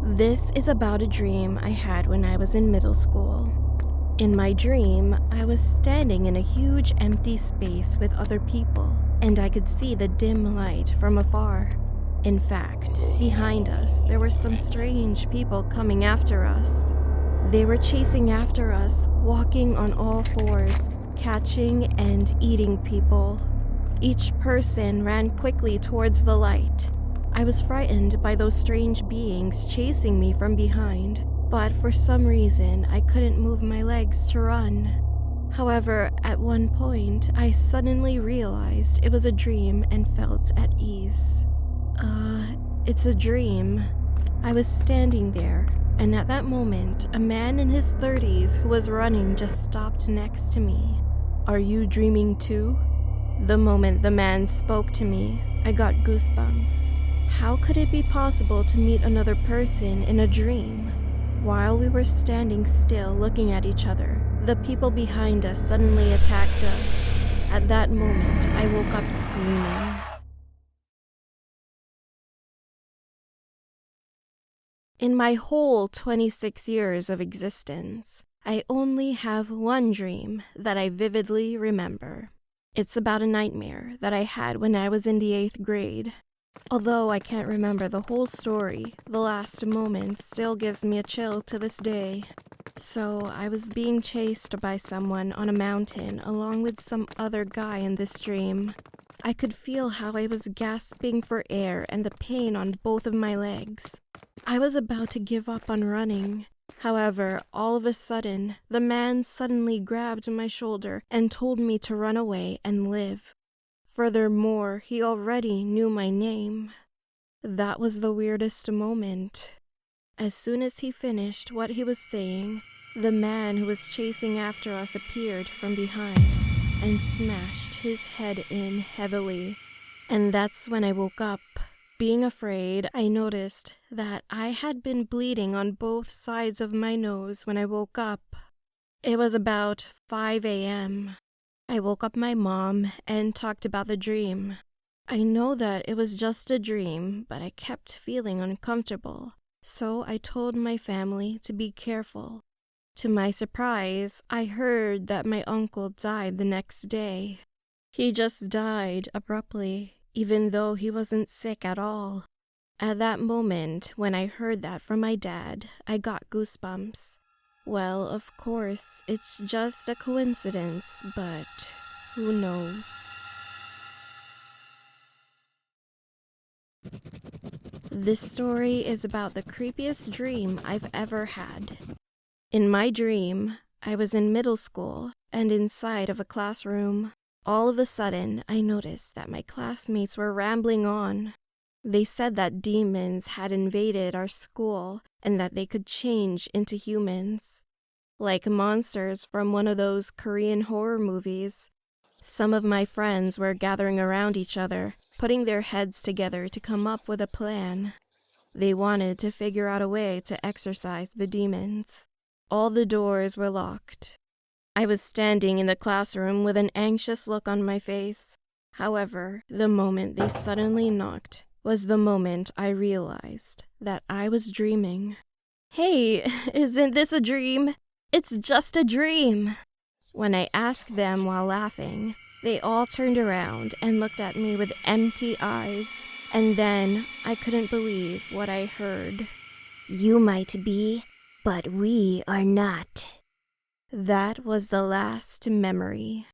This is about a dream I had when I was in middle school. In my dream, I was standing in a huge empty space with other people, and I could see the dim light from afar. In fact, behind us, there were some strange people coming after us. They were chasing after us, walking on all fours, catching and eating people. Each person ran quickly towards the light. I was frightened by those strange beings chasing me from behind, but for some reason I couldn't move my legs to run. However, at one point, I suddenly realized it was a dream and felt at ease. It's a dream. I was standing there, and at that moment, a man in his 30s who was running just stopped next to me. "Are you dreaming too?" The moment the man spoke to me, I got goosebumps. How could it be possible to meet another person in a dream? While we were standing still looking at each other, the people behind us suddenly attacked us. At that moment, I woke up screaming. In my whole 26 years of existence, I only have one dream that I vividly remember. It's about a nightmare that I had when I was in the 8th grade. Although I can't remember the whole story, the last moment still gives me a chill to this day. So I was being chased by someone on a mountain along with some other guy in this dream. I could feel how I was gasping for air and the pain on both of my legs. I was about to give up on running. However, all of a sudden, the man suddenly grabbed my shoulder and told me to run away and live. Furthermore, he already knew my name. That was the weirdest moment. As soon as he finished what he was saying, the man who was chasing after us appeared from behind and smashed his head in heavily. And that's when I woke up. Being afraid, I noticed that I had been bleeding on both sides of my nose when I woke up. It was about 5 a.m. I woke up my mom and talked about the dream. I know that it was just a dream, but I kept feeling uncomfortable, so I told my family to be careful. To my surprise, I heard that my uncle died the next day. He just died abruptly, even though he wasn't sick at all. At that moment, when I heard that from my dad, I got goosebumps. Well, of course, it's just a coincidence, but who knows? This story is about the creepiest dream I've ever had. In my dream, I was in middle school and inside of a classroom. All of a sudden, I noticed that my classmates were rambling on. They said that demons had invaded our school and that they could change into humans, like monsters from one of those Korean horror movies. Some of my friends were gathering around each other, putting their heads together to come up with a plan. They wanted to figure out a way to exorcise the demons. All the doors were locked. I was standing in the classroom with an anxious look on my face. However, the moment they suddenly knocked was the moment I realized that I was dreaming. "Hey, isn't this a dream? It's just a dream." When I asked them while laughing, they all turned around and looked at me with empty eyes, and then I couldn't believe what I heard. "You might be, but we are not." That was the last memory